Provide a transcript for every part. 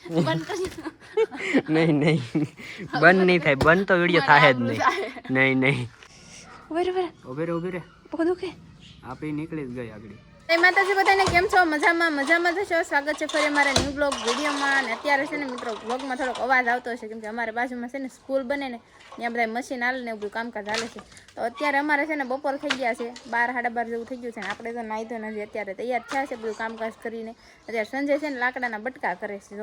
નહીં નહીં બંધ નહીં થાય, બંધ તો વિડીયો થાય જ નહીં. નહીં નહીં ઉભી રે બહુ દુખે. આપી નીકળી જ ગઈ આગળ. જય માતાજી બધાને, કેમ છો? મજામાં જશો. સ્વાગત છે ફરી અમારા ન્યૂ બ્લોગ વિડીયોમાં. અને અત્યારે છે ને મિત્રો બ્લોગમાં થોડોક અવાજ આવતો હશે, કેમ કે અમારે બાજુમાં છે ને સ્કૂલ બને ને ત્યાં બધા મશીન હાલે ને એવું બધું કામકાજ હાલે છે. તો અત્યારે અમારે છે ને બપોર થઈ ગયા છે, 12:30 જેવું થઈ ગયું છે ને આપણે તો નાહી તો નથી, અત્યારે તૈયાર થયા છે બધું કામકાજ કરીને. અત્યારે સંજય છે ને લાકડાના બટકા કરે છે.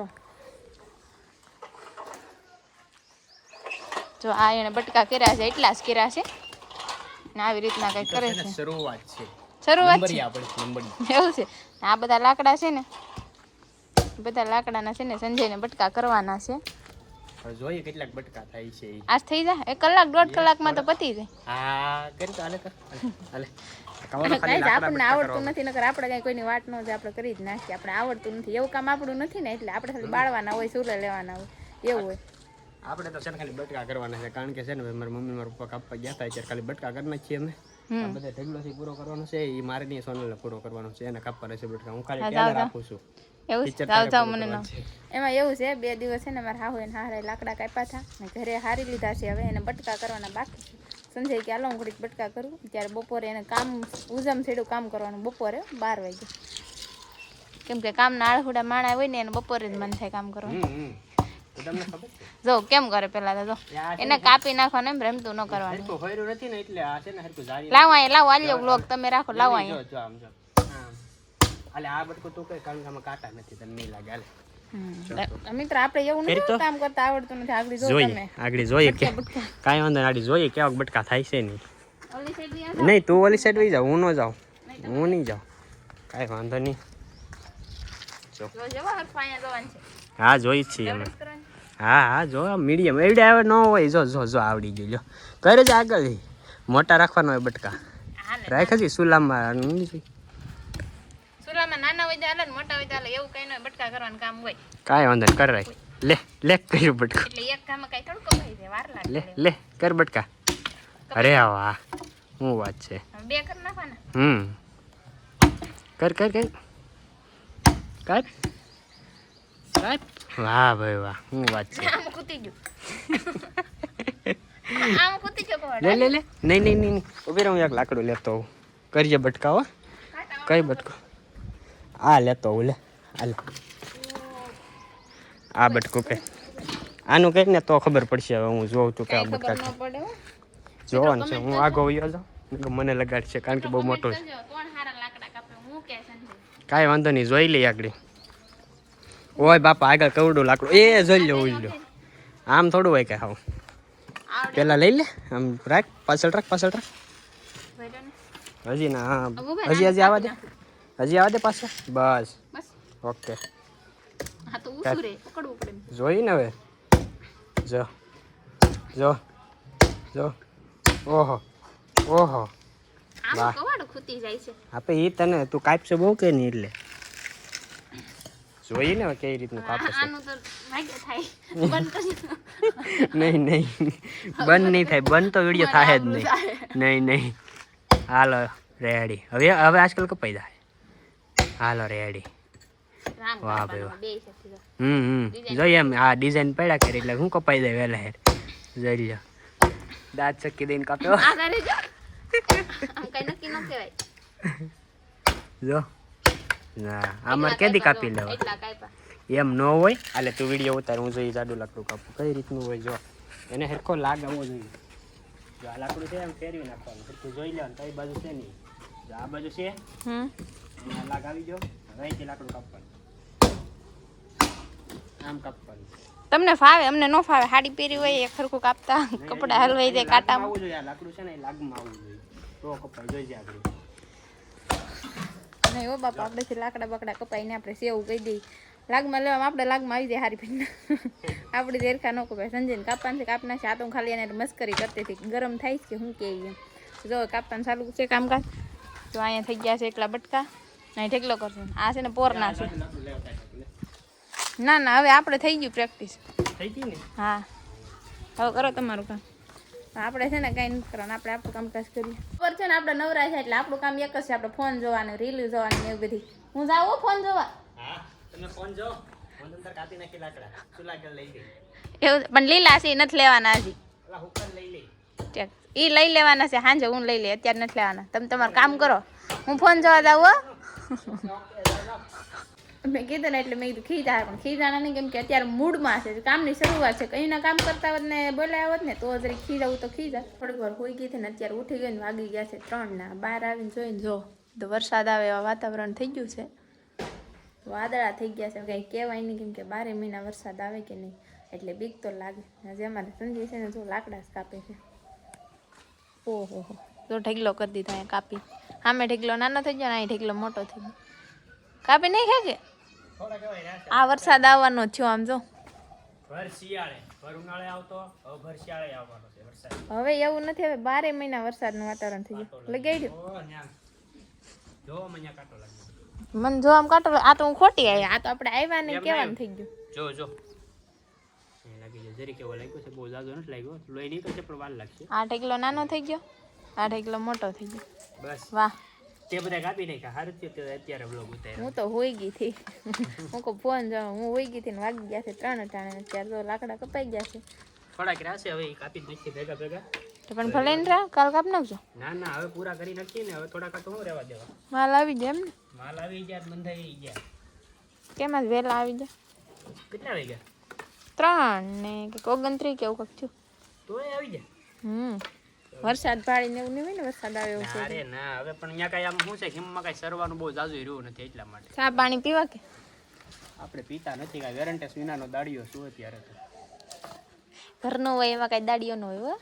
જો આ એને બટકા કર્યા છે, એટલા જ કર્યા છે ને આવી રીતના કંઈક કરે છે. શરૂઆત છે એવું છે. આ બધા લાકડા છે ને, બધા લાકડાના છે ને સંજયને બટકા કરવાના છે. જોઈએ કેટલાક બટકા થાય છે. આજ થઈ જાય 1 કલાક 1.5 કલાકમાં તો પતી જાય. હા કરી તો હાલે આપણને આવડતું નથી, નકર આપણે કઈ કોઈની વાટ ન જાય, આપણે કરી જ નાખીએ. આપણે આવડતું નથી એવું કામ આપણું નથી ને, એટલે આપણે ખાલી બાળવાના હોય, સુલે લેવાના હોય એવું હોય. આપણે તો છે ને ખાલી બટકા કરવાના છે, કારણ કે છે ને મારા મમ્મી મારા પપ્પા કાપવા ગયા હતા ત્યારે ખાલી બટકા કરી નાખીએ અમે. બધા ઢગલોથી પૂરો કરવાનો છે, એ મારે નહીં સોનલને પૂરો કરવાનો છે, એને કાપવા રહેશે બટકા. હું ખાલી ટેલર આપું છું. એવું છે. મને એમાં એવું છે, 2 દિવસ છે ને મારા હાહુ એને હારે લાકડા કાપ્યા હતા ને ઘરે હારી લીધા છે. હવે એને બટકા કરવાના બાકી છે. સંજય કે હાલો હું ઘડીક બટકા કરું. ત્યારે બપોરે એને કામ ઉજમ છેડું કામ કરવાનું, બપોરે 12 વાગે, કેમ કે કામના આળહુડા માણા હોય ને એને બપોરે જ મન થાય કામ કરવાનું. જો કેમ કરે પેલા તો જો એને કાપી નાખવાનું, એમ રમતું ન કરવાનું. લાવો અહીંયા, લાવો આલ્યો બ્લોગ તમે રાખો, લાવો અહીંયા. આ બટકું તું કઈ, કારણ કે આમાં કાંટા નથી, તને નહીં લાગે. મિત્ર આપણે એવું નથી કામ કરતા આવડતું નથી. આગળ જો તમે આગળ જોઈએ કે કાંઈ વાંધો નહીં, આગળ જોઈએ કેવા બટકા થાય છે. નહીં નહીં તું ઓલી સાઈડ વહી જાવ, હું ન જાઉં, હું નહીં જાઉં, કાંઈ વાંધો નહીં. હા જોઈ જ છીએ અમે. હા જો મીડિયમ એવડે આવે ન હોય. જો આવડી ગયું. જો કરે છે આગળ મોટા રાખવાનો હોય બટકા, રાખ છે સુલામાં. નાના હોય ચાલે, મોટા હોય ચાલે, એવું કઈ ન હોય. બટકા કરવાનું કામ હોય, કાંઈ વાંધો નહીં. કર રાખ, લે કર્યું બટકા. એટલે એક કામ કઈ થોડું કમાઈ જાય, વાર લાગે. લે કર બટકા. અરે વાહ શું વાત છે. 2 કર નાખવાના. કર વાહ ભાઈ વાહ શું વાત છે. આમ કૂતી ગયો લે નહીં ઉભી રહું, એક લાકડું લેતો હોઉં. કરજે બટકા હો. કઈ બટકો? આ લેતો હોઉં. લે આ બટકું કે આનું કઈક ને તો ખબર પડશે. હવે હું જોઉં તું કે બટકા જોવાનું છે. હું આગો વયો જાઉં, મને લગાડશે કારણ કે બહુ મોટો છે. કાંઈ વાંધો નહીં, જોઈ લઈએ આગળ. ઓય બાપા આગળ કવડું લાકડું એ જોઈ લો. આમ થોડું હોય કે હાવ પેલા લઈ લે, આમ રાખ, પાછળ રાખ. હજી ના, હા હજી આવવા દે પાછળ. બસ ઓકે. જોઈ ને હવે. જો ઓહો વાહ. આપે ઈ તને તું કાપશે બહુ કે નહીં, એટલે જોઈએ ને કઈ રીતનું કાપે છે. નહીં બંધ નહીં થાય, બંધ તો વિડીયો થાય જ નહીં. નહીં હાલો રેડી. હવે આજકાલ કપાઈ જાય. હાલો રેડી. વાહ ભાઈ વાહ. જોઈએ એમ આ ડિઝાઇન પડ્યા કરી એટલે હું કપાઈ જાય વહેલા હેર. જોઈ લો દાંત ચક્કી દઈને કાપ્યો. જો ના અમારે કેદી કાપી લેવા એમ ન હોય. હાલે તું વિડીયો ઉતાર, હું જોઈ જાડું લાકડું કાપું કઈ રીતનું હોય. જો એને હરખો લાગ આવવો જોઈએ. જો આ લાકડું છે એમ ફેરવી નાખવાનું, હરખું જોઈ લેવાનું કઈ બાજુ છે નહીં. જો આ બાજુ છે એમાં લાગ આવી ગયો. હવે લાકડું કાપવાનું, આમ કાપવાનું. તમને ફાવે, અમને ન ફાવે. હાડી પહેરી હોય એક સરખું કાપતા કપડા હલવાઈ જાય કાંટા આવવું જોઈએ. આ લાકડું છે ને એ લાગમાં આવવું જોઈએ તો કપાઈ જોઈ જાય આગળ. નહીં હો બાપા, આપણેથી લાકડા બકડા કપાઈને આપણે સેવું કહી દઈએ. લાગમાં લેવામાં આપણે લાગમાં આવી જાય હારી પીને. આપણી દેરખા ન કપાય. સંજયને કાપવાનું છે, કાપના છે. આ તો ખાલી એને મસ્કરી કરતી હતી, ગરમ થાય છે કે હું કે એમ. જો કાપવાનું ચાલુ છે કામકાજ. જો અહીંયા થઈ ગયા છે એટલા બટકા. અહીં ઢેકલો કરશે. આ છે ને પોરના છે. ના હવે આપણે થઈ ગયું પ્રેક્ટિસ. થઈ ગઈ ને? હા હવે કરો તમારું કામ. આપણે છે ને કઈ નથી કરવાનું, આપણે આપણું કામકાજ કરીએ. ખબર છે ને આપણે નવરા છે એટલે આપણું કામ એક જ છે, આપણે ફોન જોવાનું, રીલ જોવાની ને એવું બધી. હું જાઉં ફોન જોવા. હા તમે ફોન જો, કાપી નાખી લાકડા ચૂલા કે લઈ ગઈ એવું પણ લીલા છે ઈ નથી લેવાના હજી અલા હુકર લઈ લે ઠીક ઈ લઈ લેવાના છે સાંજે હું લઈ લે અત્યારે નથી લેવાના તમે તમારું કામ કરો હું ફોન જોવા જાવ હો મેં કીધું ને એટલે મેં કીધું ખીજા પણ ખીજાના નહીં કેમ કે અત્યારે મૂડમાં છે કામની શરૂઆત છે કંઈના કામ કરતા હોત ને બોલાયા હોત ને તો જરી ખીજાવું તો ખીજા થોડીક વાર હોઈ ગઈ હતી ને અત્યારે ઉઠી ગઈ ને વાગી ગયા છે 3 ના બહાર આવીને જોઈને જો તો વરસાદ આવે એવા વાતાવરણ થઈ ગયું છે વાદળા થઈ ગયા છે કંઈ કહેવાય નહીં કેમ કે 12 મહિના વરસાદ આવે કે નહીં એટલે બીક તો લાગે હજી અમારે સંજય છે ને જો લાકડા જ કાપે છે ઓહો હો જો ઢગલો કરી દીધા અહીંયા કાપી સામે ઢગલો નાનો થઈ ગયો ને અહીં ઢગલો મોટો થઈ ગયો કાપી નહીં ખે કે આ વરસાદ આવવાનો થયો આમ જો ભર શિયાળે ભર ઉનાળે આવતો હવે ભર શિયાળે આવવાનો છે વરસાદ હવે એવું નથી હવે 12 મહિના વરસાદનું વાતાવરણ થઈ ગયું લગાઈ દો જો મને કાટો લાગ્યો મને જો આમ કાટો આ તો હું ખોટી આવી આ તો આપણે આવ્યા ને કેવાનું થઈ ગયું જો લાગી જાય જરી કેવો લાગ્યો છે બહુ જાજો નથી લાગ્યો લોહી નીકળશે પણ વાર લાગશે આ ઢગલો નાનો થઈ ગયો આ ઢગલો મોટો થઈ ગયો બસ વાહ તે બધા કાપી નાખ્યા હારું થયું તે અત્યારે બ્લોગ ઉતાર્યો હું તો હોઈ ગઈ હતી હું કો ફોન જાઉં હું હોઈ ગઈ હતી ને વાગી ગયા છે 3 ટાણે અત્યારે તો લાકડા કપાઈ ગયા છે થોડાક રાશે હવે કાપી જ નાખીએ ભેગા ભેગા તો પણ ભલે ને રા કાલ કાપ નાખજો ના હવે પૂરા કરી નાખીએ ને હવે થોડાક તો હું રહેવા દેવા માલ આવી જાય એમ ને માલ આવી ગયા બંધાઈ ગયા કેમ જ વહેલા આવી જાય કેટલા વાગ્યા 3 ને કે 29 કે એવું કંઈક થયું તોય આવી જાય વરસાદ પાડીને એવું નહીં હોય ને વરસાદ આવે એવું છે અરે ના હવે પણ અહીંયા કઈ આમ શું છે હિમમાં કઈ સરવાનું બહુ જાજુ રહ્યું નથી એટલા માટે ચા પાણી પીવા કે આપણે પીતા નથી કાંઈ વેરંટેસ વિનાનો દાડિયો શું અત્યારે તો ઘરનો હોય એમાં કઈ દાડીઓ ન હોય હો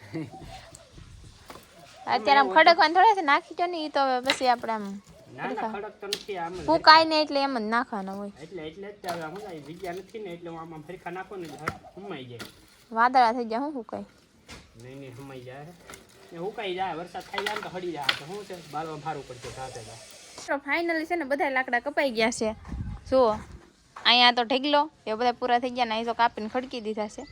અત્યારે આમ ખડકવાનું થોડા છે નાખી જો ને એ તો હવે પછી આપણે આમ ના ખડક તો નથી આમ હું કાંઈ ને એટલે એમ જ નાખવાનો હોય એટલે જ હવે હું જગ્યા નથી ને એટલે હું આમાં ફરીખા નાખો ને હુમાઈ જાય વાદળા થઈ જાય હું કાંઈ નહીં હુમાઈ જાય એ હુકાઈ જાય વરસાદ થઈ જાય ને તો હળી જાય તો શું છે બારવા ભારું પડશે સાથે તો ફાઇનલી છે ને બધા લાકડા કપાઈ ગયા છે જુઓ અહીંયા તો ઢગલો એ બધા પૂરા થઈ ગયા ને અહીં તો કાપીને ખડકી દીધા છે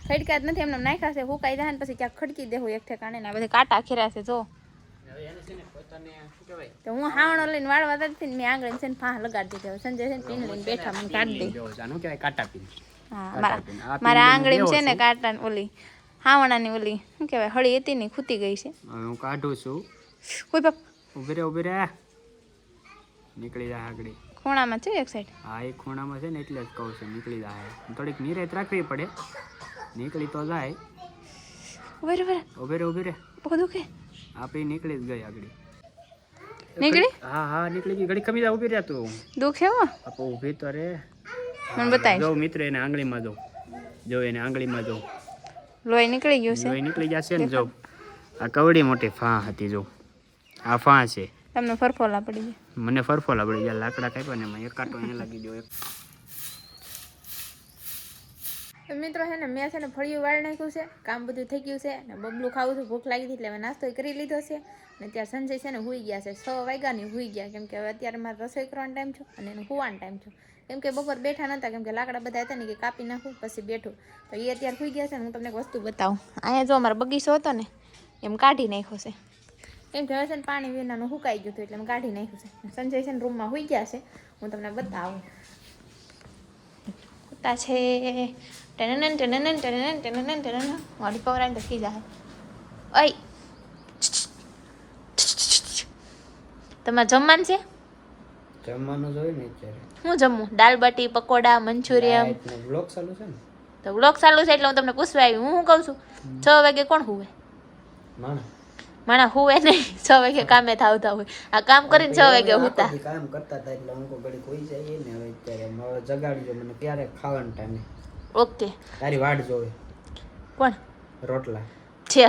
ખડકા જ નથી એમને નાખ્યા છે હુકાઈ જાય ને પછી ક્યાંક ખડકી દેવું એક ઠેકાણે ને બધા કાંટા ખેર્યા છે જો તો હું હાવણો લઈને વાળવા જતી ને મેં આંગળી છે ને ફાં લગાડી દીધી સંજય છે ને પીન લઈને બેઠા મને કાઢી દે જાનું કહેવાય કાટા પીન હા મારા આંગળી છે ને કાંટા ઓલી હાવણાની ઓલી શું કહેવાય હળી હતી ને ખૂતી ગઈ છે હું કાઢું છું કોઈ બાપ ઉભી રે નીકળી જાય આગળ ખૂણામાં છે એક સાઈડ હા એ ખૂણામાં છે ને એટલે જ કહું છું નીકળી જાય થોડીક નિરાત રાખવી પડે નીકળી તો જાય ઉભી રે બહુ દુખે આપણી નીકળી જ ગઈ આગળ નીકળી હા નીકળી ગઈ ઘડી કમી જા ઉભી રહ્યા તું દુખે હો આપો ઊભી તો રે મને બતાય જો મિત્ર એને આંગળીમાં જો એને આંગળીમાં જો લોહી નીકળી ગયું છે લોહી નીકળી જશે ને જો આ કવડી મોટી ફા હતી જો આ ફા છે તમને ફરફોલા પડી જાય મને ફરફોલા પડી ગયા લાકડા કાપ્યા ને એમાં એક કાંટો અહીંયા લાગી ગયો મિત્રો છે ને મેં છે ને ફળિયું વાળી નાખ્યું છે કામ બધું થઈ ગયું છે ને બબલું ખાવું હતું ભૂખ લાગી હતી એટલે મેં નાસ્તો કરી લીધો છે ને ત્યાં સંજય છે ને હુઈ ગયા છે 6 વાગ્યાની હુઈ ગયા કેમ કે હવે અત્યારે મારે રસોઈ કરવાનો ટાઈમ છે અને એનો હુવાનો ટાઈમ છે કેમ કે બપોર બેઠા નહોતા કેમ કે લાકડા બધા હતા ને કે કાપી નાખું પછી બેઠું તો એ અત્યારે હુઈ ગયા છે ને હું તમને એક વસ્તુ બતાવું અહીંયા જો અમારો બગીચો હતો ને એમ કાઢી નાખ્યો છે કેમ કે હવે છે ને પાણી વિનાનું હુકાઈ ગયું હતું એટલે મેં કાઢી નાખ્યું છે સંજય છે ને રૂમમાં હુઈ ગયા છે હું તમને બતાવું હોતા છે વાડી પવરાઈને તો ખી જાય ઓય તમારે જમવાનું છે જમવાનું જોઈએ ને અત્યારે હું જમું દાલ બાટી પકોડા મંચુરિયન બ્લોગ ચાલુ છે ને તો બ્લોગ ચાલુ છે એટલે હું તમને પૂછવા આવી હું કહું છું 6 વાગે કોણ હુવે માણા હુવે નહીં 6 વાગે કામે થાવતા હોય આ કામ કરીને 6 વાગે હુતા કામ કરતા હતા એટલે હું ઘડી કોઈ જઈએ ને હવે અત્યારે જગાડજો મને ક્યારે ખાવાનો ટાઈમે ઓકે તારી વાટ જોવે કોણ રોટલા છે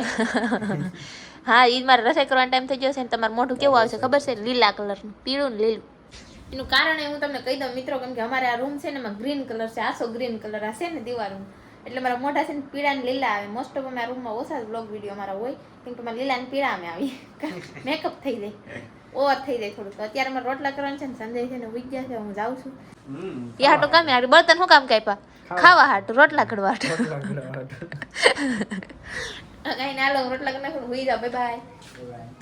હા ઈ મારે રસોઈ કરવાનો ટાઈમ થઈ ગયો છે ને તમારું મોઢું કેવું આવશે ખબર છે લીલા કલરનું પીળું ને લીલું એનું કારણ હું તમને કહી દઉં મિત્રો કેમ કે અમારે આ રૂમ છે ને એમાં ગ્રીન કલર છે આસો ગ્રીન કલર આ છે ને દિવાલ એટલે મારા મોઢા છે ને પીળા ને લીલા આવે મોસ્ટ ઓફ અમારા રૂમમાં ઓછા બ્લોગ વિડીયો અમારા હોય કેમ કે મારા લીલા ને પીળા અમે આવી મેકઅપ થઈ જાય ઓવર થઈ જાય થોડું તો અત્યારે મારે રોટલા કરવાનું છે ને સંજય છે ને ઉઈ ગયા છે હું જાઉં છું એ હાટું કામ હાટું બર્તન શું કામ કાપ્યા ખાવા હાટું રોટલા ઘડવા હાટું કઈ ના લો રોટલા કરી નાખું હુઈ જાવ બાય બાય